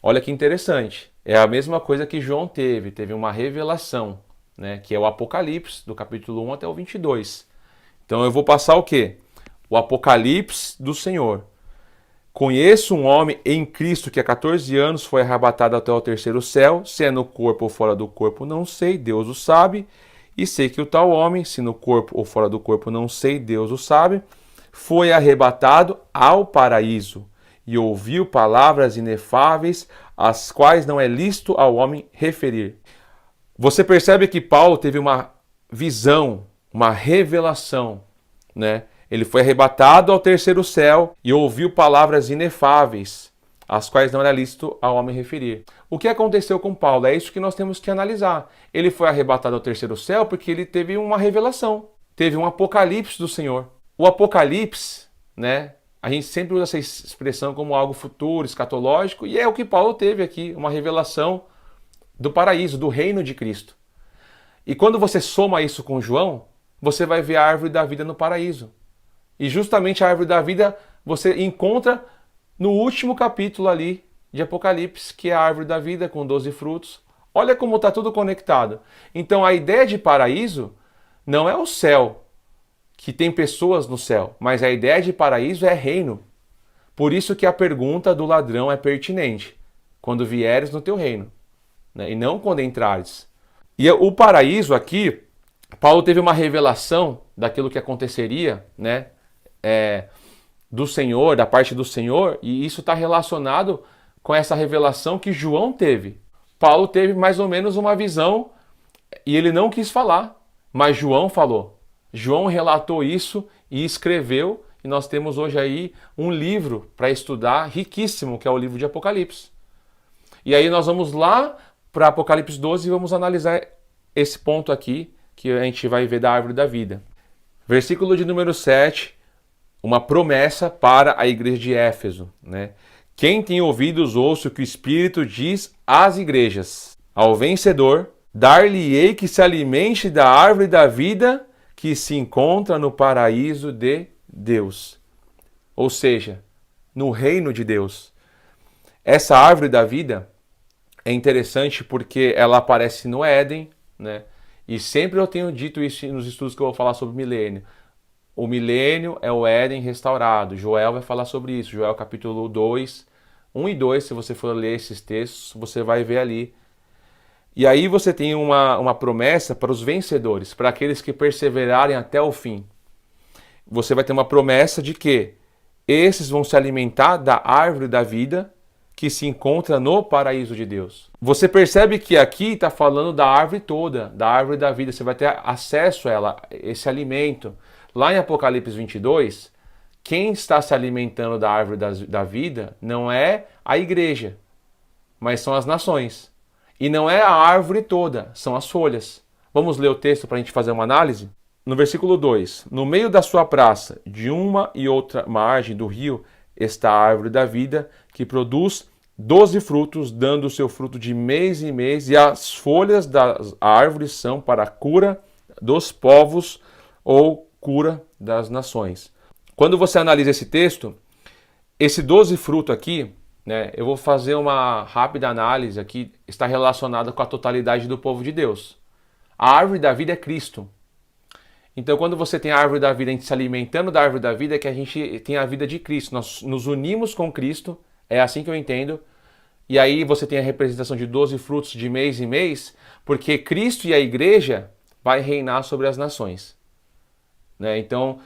Olha que interessante. É a mesma coisa que João teve uma revelação, né? Que é o Apocalipse, do capítulo 1 até o 22. Então eu vou passar o quê? O Apocalipse do Senhor. Conheço um homem em Cristo que há 14 anos foi arrebatado até o terceiro céu, se é no corpo ou fora do corpo não sei, Deus o sabe. E sei que o tal homem, se no corpo ou fora do corpo não sei, Deus o sabe, foi arrebatado ao paraíso e ouviu palavras inefáveis, as quais não é lícito ao homem referir. Você percebe que Paulo teve uma visão, uma revelação, né? Ele foi arrebatado ao terceiro céu e ouviu palavras inefáveis, as quais não era lícito ao homem referir. O que aconteceu com Paulo? É isso que nós temos que analisar. Ele foi arrebatado ao terceiro céu porque ele teve uma revelação, teve um apocalipse do Senhor. O apocalipse, né? A gente sempre usa essa expressão como algo futuro, escatológico, e é o que Paulo teve aqui, uma revelação do paraíso, do reino de Cristo. E quando você soma isso com João, você vai ver a árvore da vida no paraíso. E justamente a árvore da vida você encontra no último capítulo ali de Apocalipse, que é a árvore da vida com 12 frutos. Olha como está tudo conectado. Então a ideia de paraíso não é o céu, que tem pessoas no céu, mas a ideia de paraíso é reino. Por isso que a pergunta do ladrão é pertinente. Quando vieres no teu reino, né? E não quando entrares. E o paraíso aqui, Paulo teve uma revelação daquilo que aconteceria, né? Do Senhor, da parte do Senhor, e isso está relacionado com essa revelação que João teve. Paulo teve mais ou menos uma visão e ele não quis falar, mas João falou. João relatou isso e escreveu, e nós temos hoje aí um livro para estudar riquíssimo, que é o livro de Apocalipse. E aí nós vamos lá para Apocalipse 12 e vamos analisar esse ponto aqui, que a gente vai ver da árvore da vida. Versículo de número 7, uma promessa para a igreja de Éfeso, né? Quem tem ouvidos, ouça o que o Espírito diz às igrejas. Ao vencedor, dar-lhe-ei que se alimente da árvore da vida que se encontra no paraíso de Deus. Ou seja, no reino de Deus. Essa árvore da vida é interessante porque ela aparece no Éden, né? E sempre eu tenho dito isso nos estudos que eu vou falar sobre o milênio. O milênio é o Éden restaurado. Joel vai falar sobre isso. Joel capítulo 2, 1 e 2, se você for ler esses textos, você vai ver ali. E aí você tem uma promessa para os vencedores, para aqueles que perseverarem até o fim. Você vai ter uma promessa de que esses vão se alimentar da árvore da vida que se encontra no paraíso de Deus. Você percebe que aqui está falando da árvore toda, da árvore da vida. Você vai ter acesso a ela, esse alimento. Lá em Apocalipse 22, quem está se alimentando da árvore da vida não é a igreja, mas são as nações. E não é a árvore toda, são as folhas. Vamos ler o texto para a gente fazer uma análise? No versículo 2, no meio da sua praça, de uma e outra margem do rio, está a árvore da vida, que produz 12 frutos, dando o seu fruto de mês em mês, e as folhas das árvores são para a cura dos povos ou cura das nações. Quando você analisa esse texto, esse 12 fruto aqui, né, eu vou fazer uma rápida análise aqui, está relacionada com a totalidade do povo de Deus. A árvore da vida é Cristo. Então, quando você tem a árvore da vida, a gente se alimentando da árvore da vida, é que a gente tem a vida de Cristo. Nós nos unimos com Cristo, é assim que eu entendo. e aí você tem a representação de 12 frutos de mês em mês, porque Cristo e a igreja vai reinar sobre as nações. Né? Então,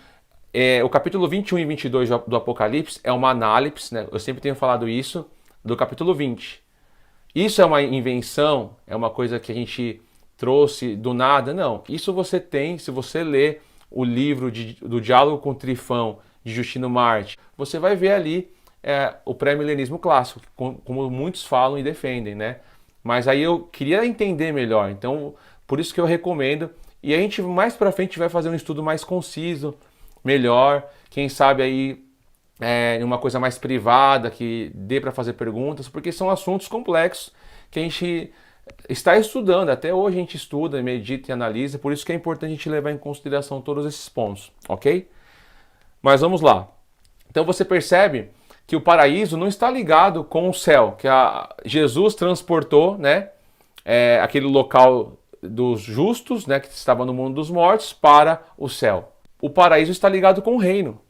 o capítulo 21 e 22 do Apocalipse é uma análise, né? Eu sempre tenho falado isso, do capítulo 20. Isso é uma invenção, é uma coisa que a gente trouxe do nada? Não. Isso você tem, se você ler o livro do Diálogo com Trifão, de Justino Marte, você vai ver ali o pré-milenismo clássico, como muitos falam e defendem, né? Mas aí eu queria entender melhor, então por isso que eu recomendo. E a gente mais pra frente vai fazer um estudo mais conciso, melhor, quem sabe aí uma coisa mais privada, que dê para fazer perguntas, porque são assuntos complexos que a gente está estudando. Até hoje a gente estuda, medita e analisa, por isso que é importante a gente levar em consideração todos esses pontos, ok? Mas vamos lá. Então você percebe que o paraíso não está ligado com o céu, que Jesus transportou, né, aquele local dos justos, né, que estava no mundo dos mortos, para o céu. O paraíso está ligado com o reino.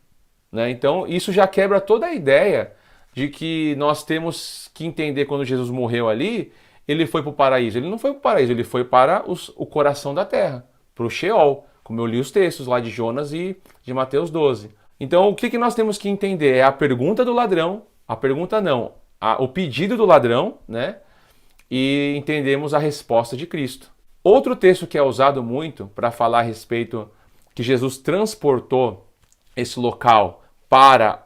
Né? Então isso já quebra toda a ideia de que nós temos que entender quando Jesus morreu ali, ele foi para o paraíso. Ele não foi para o paraíso, ele foi para o coração da terra, para o Sheol, como eu li os textos lá de Jonas e de Mateus 12. Então o que nós temos que entender é a pergunta do ladrão, o pedido do ladrão, né? E entendemos a resposta de Cristo. Outro texto que é usado muito para falar a respeito que Jesus transportou esse local para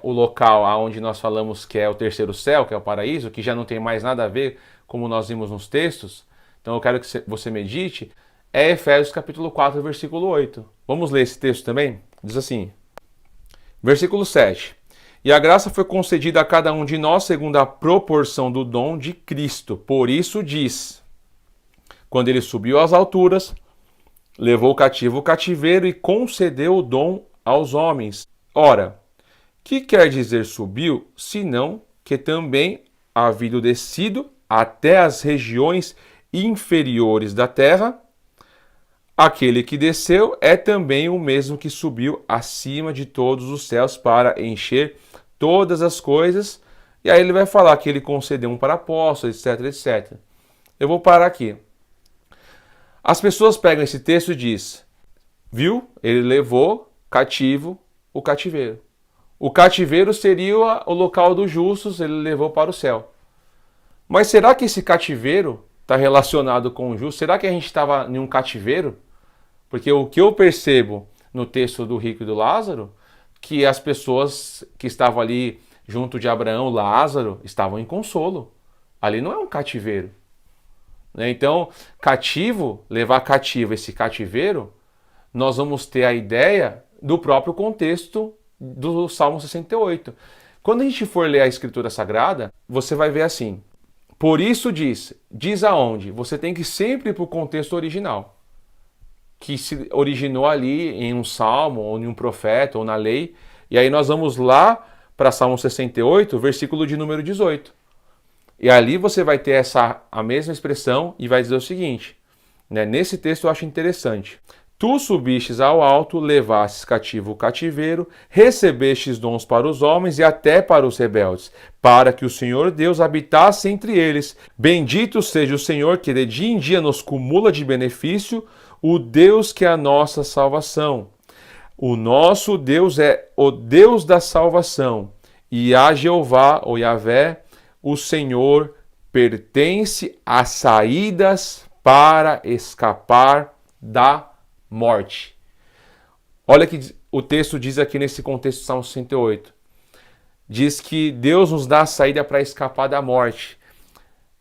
o local onde nós falamos que é o terceiro céu, que é o paraíso, que já não tem mais nada a ver como nós vimos nos textos. Então eu quero que você medite. É Efésios capítulo 4, versículo 8. Vamos ler esse texto também? Diz assim, versículo 7. E a graça foi concedida a cada um de nós segundo a proporção do dom de Cristo. Por isso diz, quando ele subiu às alturas, levou cativo o cativeiro e concedeu o dom aos homens. Ora, que quer dizer subiu, senão que também, havendo descido até as regiões inferiores da terra, aquele que desceu é também o mesmo que subiu acima de todos os céus para encher todas as coisas. E aí ele vai falar que ele concedeu um para apóstolos, etc, etc. Eu vou parar aqui. As pessoas pegam esse texto e dizem, viu? Ele levou cativo o cativeiro. O cativeiro seria o local dos justos, ele levou para o céu. Mas será que esse cativeiro está relacionado com o justo? Será que a gente estava em um cativeiro? Porque o que eu percebo no texto do rico e do Lázaro, que as pessoas que estavam ali junto de Abraão, Lázaro, estavam em consolo. Ali não é um cativeiro. Então, cativo, levar cativo esse cativeiro, nós vamos ter a ideia do próprio contexto do Salmo 68. Quando a gente for ler a Escritura Sagrada, você vai ver assim, por isso diz aonde? Você tem que sempre ir para o contexto original, que se originou ali em um salmo, ou em um profeta, ou na lei, e aí nós vamos lá para Salmo 68, versículo de número 18. E ali você vai ter a mesma expressão e vai dizer o seguinte, né? Nesse texto eu acho interessante. Tu subistes ao alto, levastes cativo o cativeiro, recebestes dons para os homens e até para os rebeldes, para que o Senhor Deus habitasse entre eles. Bendito seja o Senhor que de dia em dia nos cumula de benefício, o Deus que é a nossa salvação. O nosso Deus é o Deus da salvação, e a Jeová, ou Yahvé, o Senhor, pertence às saídas para escapar da morte. Olha que o texto diz aqui nesse contexto do Salmo 68. Diz que Deus nos dá a saída para escapar da morte.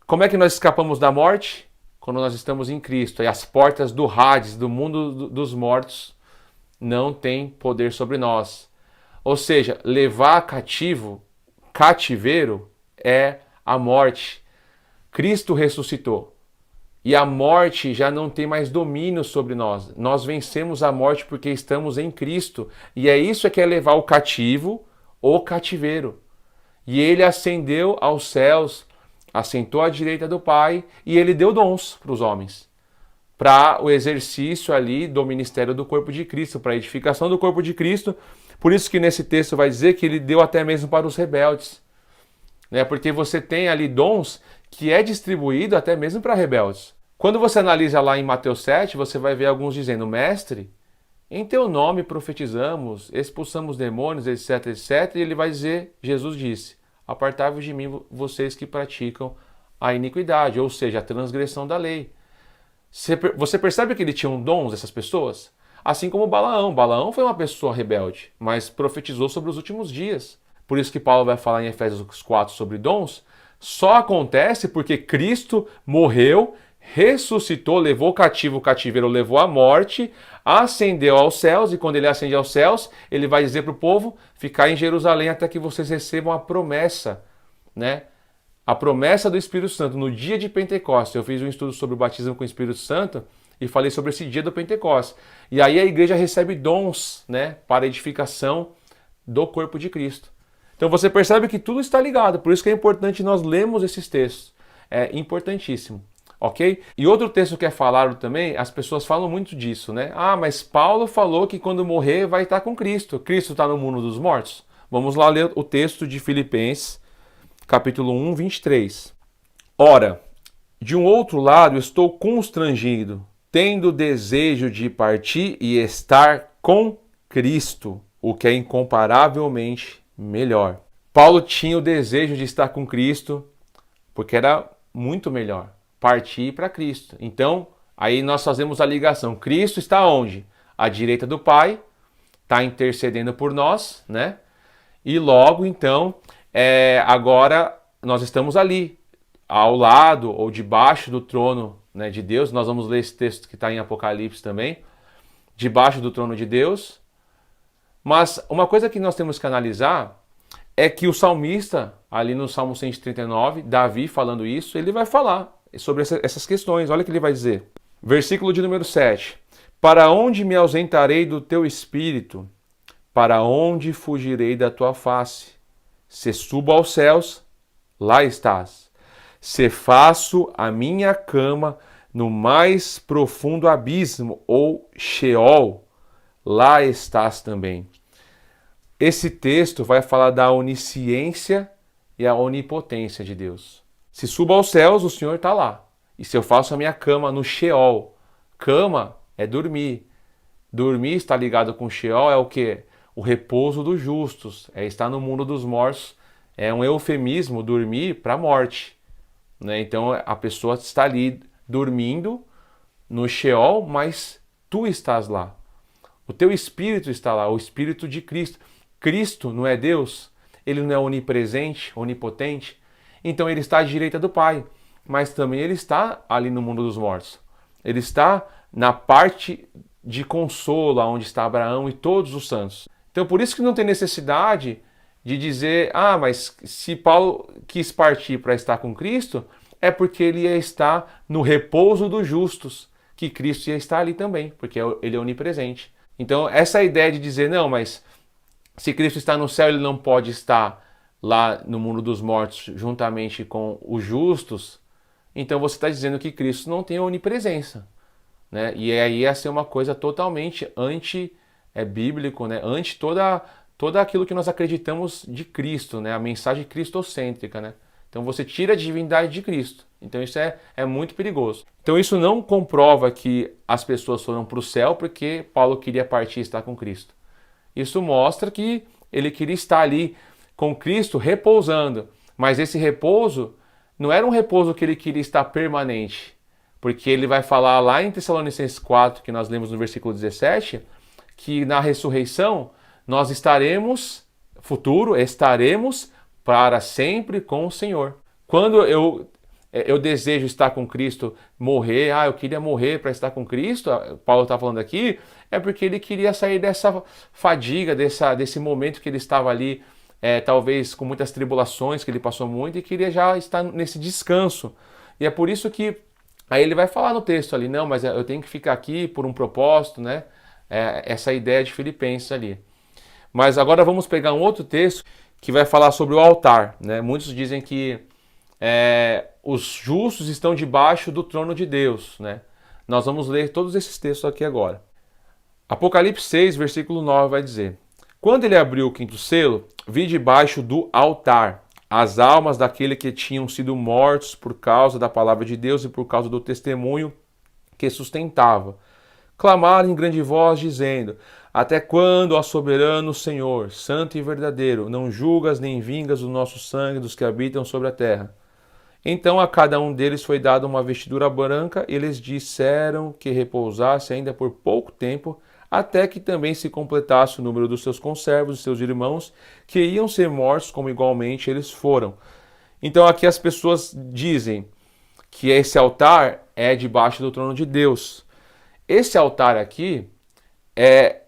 Como é que nós escapamos da morte? Quando nós estamos em Cristo. E as portas do Hades, do mundo dos mortos, não têm poder sobre nós. Ou seja, levar cativeiro, é a morte. Cristo ressuscitou. E a morte já não tem mais domínio sobre nós. Nós vencemos a morte porque estamos em Cristo. E é isso que é levar o cativo, o cativeiro. E ele ascendeu aos céus, assentou à direita do Pai, e ele deu dons para os homens. Para o exercício ali do ministério do corpo de Cristo, para a edificação do corpo de Cristo. Por isso que nesse texto vai dizer que ele deu até mesmo para os rebeldes. né? Porque você tem ali dons que é distribuído até mesmo para rebeldes. Quando você analisa lá em Mateus 7, você vai ver alguns dizendo: Mestre, em teu nome profetizamos, expulsamos demônios, etc, etc. E ele vai dizer, Jesus disse: apartai-vos de mim, vocês que praticam a iniquidade, ou seja, a transgressão da lei. Você percebe que ele tinha dons, essas pessoas? Assim como Balaão. Balaão foi uma pessoa rebelde, mas profetizou sobre os últimos dias. Por isso que Paulo vai falar em Efésios 4 sobre dons. Só acontece porque Cristo morreu, ressuscitou, levou o cativeiro levou à morte, ascendeu aos céus, e quando ele ascende aos céus, ele vai dizer para o povo ficar em Jerusalém até que vocês recebam a promessa, né? A promessa do Espírito Santo no dia de Pentecostes. Eu fiz um estudo sobre o batismo com o Espírito Santo e falei sobre esse dia do Pentecostes. E aí a igreja recebe dons, né, para a edificação do corpo de Cristo. Então você percebe que tudo está ligado, por isso que é importante nós lermos esses textos. É importantíssimo, ok? E outro texto que é falado também, as pessoas falam muito disso, né? Ah, mas Paulo falou que quando morrer vai estar com Cristo. Cristo está no mundo dos mortos? Vamos lá ler o texto de Filipenses, capítulo 1, 23. Ora, de um outro lado estou constrangido, tendo desejo de partir e estar com Cristo, o que é incomparavelmente melhor. Paulo tinha o desejo de estar com Cristo, porque era muito melhor partir para Cristo. Então, aí nós fazemos a ligação. Cristo está onde? À direita do Pai, está intercedendo por nós, né? E logo, então, agora nós estamos ali, ao lado ou debaixo do trono, né, de Deus. Nós vamos ler esse texto que está em Apocalipse também. Debaixo do trono de Deus. Mas uma coisa que nós temos que analisar é que o salmista, ali no Salmo 139, Davi falando isso, ele vai falar sobre essas questões. Olha o que ele vai dizer. Versículo de número 7. Para onde me ausentarei do teu espírito? Para onde fugirei da tua face? Se subo aos céus, lá estás. Se faço a minha cama no mais profundo abismo, ou Sheol, lá estás também. Esse texto vai falar da onisciência e a onipotência de Deus. Se subo aos céus, o Senhor está lá. E se eu faço a minha cama no Sheol, cama é dormir. Dormir está ligado com Sheol, é o quê? O repouso dos justos, é estar no mundo dos mortos. É um eufemismo, dormir, para a morte, né? Então a pessoa está ali dormindo no Sheol, mas tu estás lá. O teu espírito está lá, o espírito de Cristo. Cristo não é Deus? Ele não é onipresente, onipotente? Então ele está à direita do Pai, mas também ele está ali no mundo dos mortos. Ele está na parte de consolo, onde está Abraão e todos os santos. Então por isso que não tem necessidade de dizer, mas se Paulo quis partir para estar com Cristo, é porque ele ia estar no repouso dos justos, que Cristo ia estar ali também, porque ele é onipresente. Então essa ideia de dizer, não, mas se Cristo está no céu, ele não pode estar lá no mundo dos mortos juntamente com os justos, então você está dizendo que Cristo não tem onipresença, né? E aí ia ser uma coisa totalmente anti-bíblico, né? Anti toda aquilo que nós acreditamos de Cristo, né? A mensagem cristocêntrica, né? Então você tira a divindade de Cristo. Então isso é muito perigoso. Então isso não comprova que as pessoas foram para o céu porque Paulo queria partir e estar com Cristo. Isso mostra que ele queria estar ali com Cristo repousando. Mas esse repouso não era um repouso que ele queria estar permanente. Porque ele vai falar lá em Tessalonicenses 4, que nós lemos no versículo 17, que na ressurreição nós estaremos para sempre com o Senhor. Quando eu desejo estar com Cristo, morrer, eu queria morrer para estar com Cristo, Paulo está falando aqui, é porque ele queria sair dessa fadiga, desse momento que ele estava ali, talvez com muitas tribulações, que ele passou muito, e queria já estar nesse descanso. E é por isso que aí ele vai falar no texto ali, não, mas eu tenho que ficar aqui por um propósito, né? Essa ideia de Filipenses ali. Mas agora vamos pegar um outro texto que vai falar sobre o altar, né? Muitos dizem que os justos estão debaixo do trono de Deus, né? Nós vamos ler todos esses textos aqui agora. Apocalipse 6, versículo 9 vai dizer: Quando ele abriu o quinto selo, vi debaixo do altar as almas daqueles que tinham sido mortos por causa da palavra de Deus e por causa do testemunho que sustentava. Clamaram em grande voz, dizendo: Até quando, ó soberano Senhor, santo e verdadeiro, não julgas nem vingas o nosso sangue dos que habitam sobre a terra? Então a cada um deles foi dada uma vestidura branca, e eles disseram que repousasse ainda por pouco tempo, até que também se completasse o número dos seus conservos e seus irmãos, que iam ser mortos como igualmente eles foram. Então aqui as pessoas dizem que esse altar é debaixo do trono de Deus. Esse altar aqui,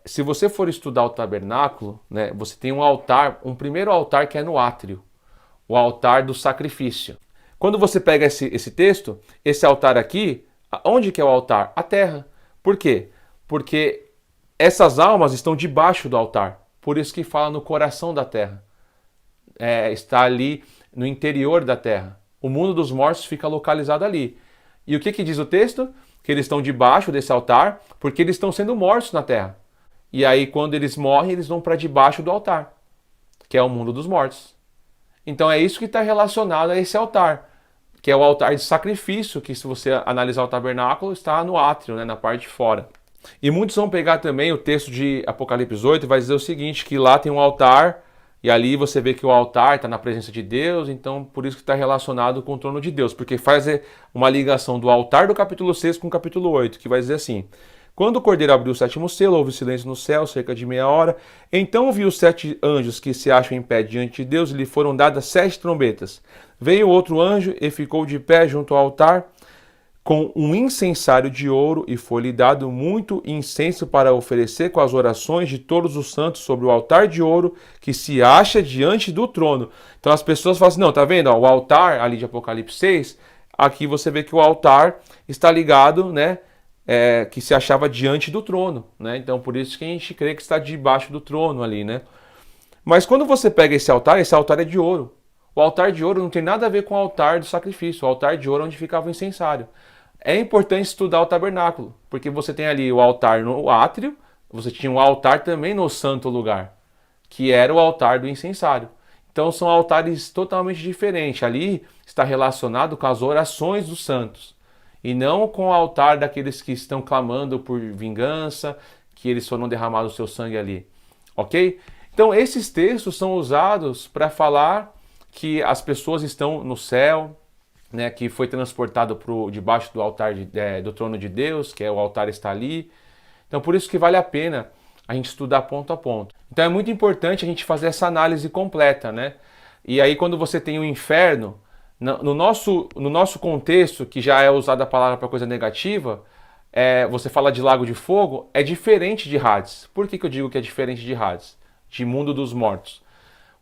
se você for estudar o tabernáculo, né, você tem um altar, um primeiro altar que é no átrio, o altar do sacrifício. Quando você pega esse texto, esse altar aqui, onde que é o altar? A terra. Por quê? Porque essas almas estão debaixo do altar. Por isso que fala no coração da terra. Está ali no interior da terra. O mundo dos mortos fica localizado ali. E o que diz o texto? Que eles estão debaixo desse altar, porque eles estão sendo mortos na terra. E aí, quando eles morrem, eles vão para debaixo do altar, que é o mundo dos mortos. Então é isso que está relacionado a esse altar, que é o altar de sacrifício, que se você analisar o tabernáculo, está no átrio, né, na parte de fora. E muitos vão pegar também o texto de Apocalipse 8 e vai dizer o seguinte, que lá tem um altar, e ali você vê que o altar está na presença de Deus, então por isso que está relacionado com o trono de Deus, porque faz uma ligação do altar do capítulo 6 com o capítulo 8, que vai dizer assim: Quando o cordeiro abriu o sétimo selo, houve silêncio no céu, cerca de meia hora. Então vi os 7 anjos que se acham em pé diante de Deus, e lhe foram dadas 7 trombetas. Veio outro anjo e ficou de pé junto ao altar, com um incensário de ouro, e foi-lhe dado muito incenso para oferecer com as orações de todos os santos sobre o altar de ouro que se acha diante do trono. Então as pessoas falam assim, não, tá vendo? Ó, o altar ali de Apocalipse 6, aqui você vê que o altar está ligado, né? Que se achava diante do trono, né? Então por isso que a gente crê que está debaixo do trono ali, né? Mas quando você pega esse altar é de ouro. O altar de ouro não tem nada a ver com o altar do sacrifício. O altar de ouro é onde ficava o incensário. É importante estudar o tabernáculo, porque você tem ali o altar no átrio, você tinha um altar também no santo lugar, que era o altar do incensário. Então são altares totalmente diferentes. Ali está relacionado com as orações dos santos, e não com o altar daqueles que estão clamando por vingança, que eles foram derramados o seu sangue ali. Ok? Então esses textos são usados para falar que as pessoas estão no céu, né, que foi transportado debaixo do altar do trono de Deus, que o altar está ali. Então por isso que vale a pena a gente estudar ponto a ponto. Então é muito importante a gente fazer essa análise completa, né? E aí quando você tem o inferno, no nosso contexto, que já é usada a palavra para coisa negativa, você fala de lago de fogo, é diferente de Hades. Por que eu digo que é diferente de Hades? De mundo dos mortos.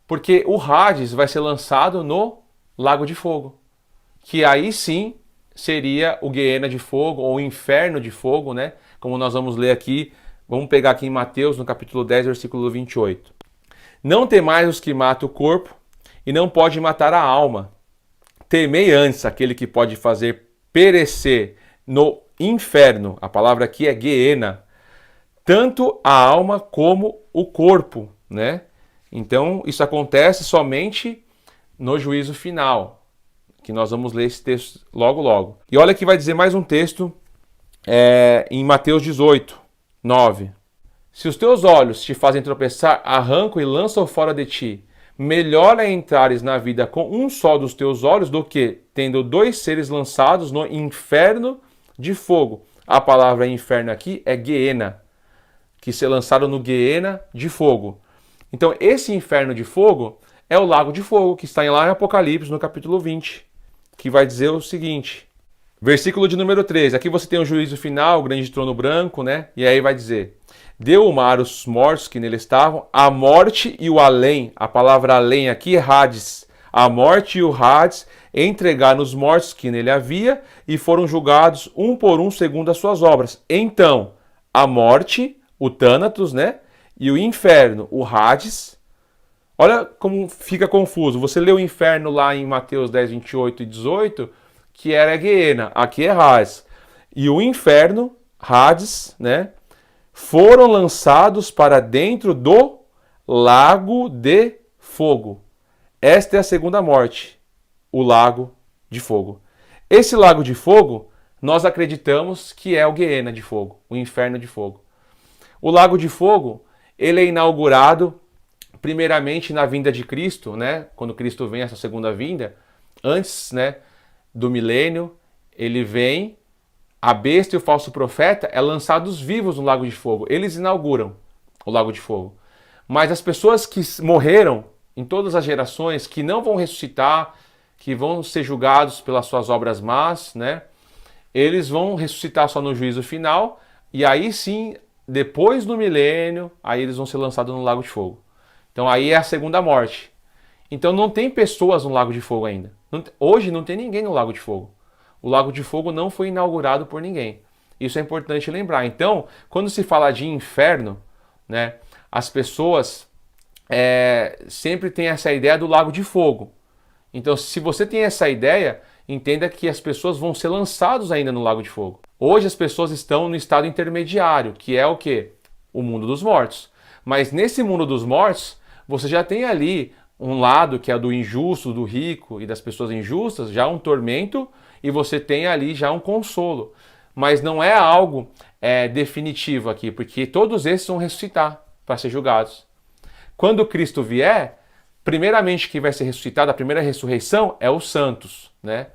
Porque o Hades vai ser lançado no lago de fogo, que aí sim seria o Guiena de fogo, ou o inferno de fogo, né? Como nós vamos ler aqui, vamos pegar aqui em Mateus, no capítulo 10, versículo 28. Não temais os que matam o corpo, e não pode matar a alma. Temei antes aquele que pode fazer perecer no inferno, a palavra aqui é Guiena, tanto a alma como o corpo, né? Então isso acontece somente no juízo final, que nós vamos ler esse texto logo logo. E olha que vai dizer mais um texto em Mateus 18, 9. Se os teus olhos te fazem tropeçar, arranca e lança-o fora de ti. Melhor é entrares na vida com um só dos teus olhos do que tendo 2 seres lançados no inferno de fogo. A palavra inferno aqui é Guiena, que se lançaram no Guiena de fogo. Então esse inferno de fogo é o lago de fogo, que está lá em Apocalipse, no capítulo 20, que vai dizer o seguinte, versículo de número 13, aqui você tem o juízo final, o grande trono branco, né? E aí vai dizer, deu o mar os mortos que nele estavam, a morte e o além, a palavra além aqui é Hades, a morte e o Hades entregaram os mortos que nele havia e foram julgados um por um segundo as suas obras. Então, a morte, o Thanatos, né? E o inferno, o Hades. Olha como fica confuso. Você lê o inferno lá em Mateus 10, 28 e 18, que era Guiena, aqui é Hades. E o inferno, Hades, né? Foram lançados para dentro do lago de fogo. Esta é a segunda morte, o lago de fogo. Esse lago de fogo, nós acreditamos que é o Guiena de fogo, o inferno de fogo. O lago de fogo, ele é inaugurado primeiramente na vinda de Cristo, né? Quando Cristo vem, essa segunda vinda, antes, né, do milênio, ele vem, a besta e o falso profeta é lançados vivos no lago de fogo. Eles inauguram o lago de fogo. Mas as pessoas que morreram em todas as gerações, que não vão ressuscitar, que vão ser julgados pelas suas obras más, né? Eles vão ressuscitar só no juízo final, e aí sim, depois do milênio, aí eles vão ser lançados no lago de fogo. Então aí é a segunda morte. Então não tem pessoas no lago de fogo ainda. Hoje não tem ninguém no lago de fogo. O lago de fogo não foi inaugurado por ninguém. Isso é importante lembrar. Então, quando se fala de inferno, né, as pessoas sempre têm essa ideia do lago de fogo. Então, se você tem essa ideia, entenda que as pessoas vão ser lançadas ainda no lago de fogo. Hoje as pessoas estão no estado intermediário, que é o quê? O mundo dos mortos. Mas nesse mundo dos mortos, você já tem ali um lado que é do injusto, do rico e das pessoas injustas, já um tormento, e você tem ali já um consolo. Mas não é algo definitivo aqui, porque todos esses vão ressuscitar para ser julgados. Quando Cristo vier, primeiramente que vai ser ressuscitado, a primeira ressurreição é os santos, né?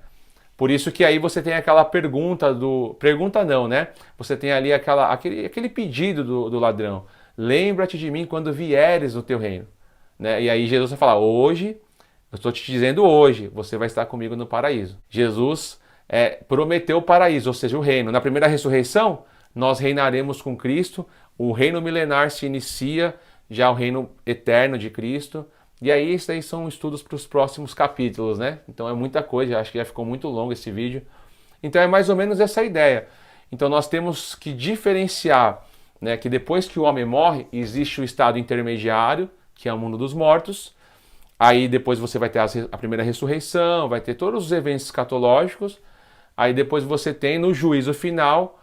Por isso que aí você tem aquela pergunta do... Pergunta não, né? Você tem ali aquele pedido do ladrão. Lembra-te de mim quando vieres no teu reino. Né? E aí Jesus vai falar, hoje, eu estou te dizendo hoje, você vai estar comigo no paraíso. Jesus prometeu o paraíso, ou seja, o reino. Na primeira ressurreição, nós reinaremos com Cristo, o reino milenar se inicia, já o reino eterno de Cristo. E aí, isso aí são estudos para os próximos capítulos, né? Então é muita coisa, acho que já ficou muito longo esse vídeo. Então é mais ou menos essa ideia. Então nós temos que diferenciar, né, que depois que o homem morre, existe o estado intermediário, que é o mundo dos mortos. Aí depois você vai ter a primeira ressurreição, vai ter todos os eventos escatológicos. Aí depois você tem no juízo final,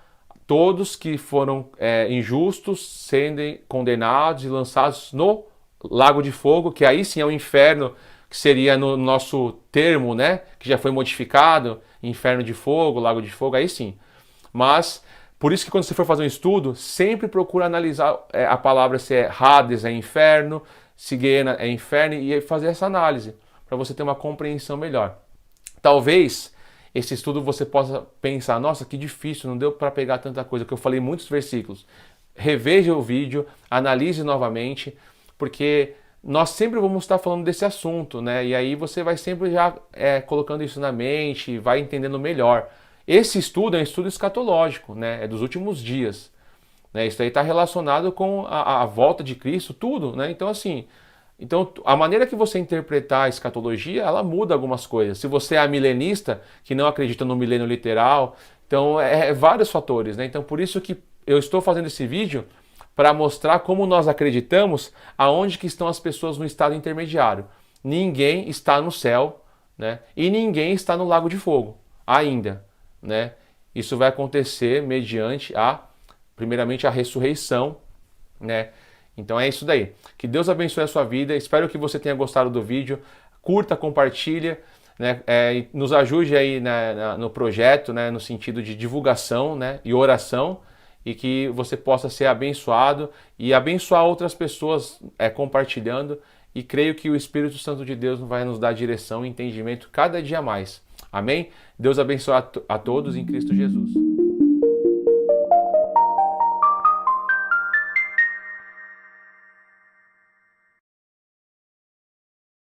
todos que foram injustos sendo condenados e lançados no lago de fogo, que aí sim é o inferno, que seria no nosso termo, né, que já foi modificado, inferno de fogo, lago de fogo, aí sim. Mas, por isso que quando você for fazer um estudo, sempre procura analisar a palavra se é Hades, é inferno, se Guiena é inferno, e fazer essa análise, para você ter uma compreensão melhor. Talvez esse estudo você possa pensar, nossa, que difícil, não deu para pegar tanta coisa, porque eu falei muitos versículos. Reveja o vídeo, analise novamente, porque nós sempre vamos estar falando desse assunto, né? E aí você vai sempre já colocando isso na mente, vai entendendo melhor. Esse estudo é um estudo escatológico, né? É dos últimos dias. Né? Isso aí está relacionado com a volta de Cristo, tudo, né? Então, assim, a maneira que você interpretar a escatologia, ela muda algumas coisas. Se você é milenista, que não acredita no milênio literal, então vários fatores, né? Então, por isso que eu estou fazendo esse vídeo, para mostrar como nós acreditamos aonde que estão as pessoas no estado intermediário. Ninguém está no céu, né? E ninguém está no lago de fogo ainda, né? Isso vai acontecer mediante primeiramente a ressurreição, né? Então é isso daí. Que Deus abençoe a sua vida. Espero que você tenha gostado do vídeo. Curta, compartilha, né? Nos ajude aí no projeto, né? No sentido de divulgação, né? E oração. E que você possa ser abençoado e abençoar outras pessoas compartilhando. E creio que o Espírito Santo de Deus vai nos dar direção e entendimento cada dia mais. Amém? Deus abençoe a todos em Cristo Jesus.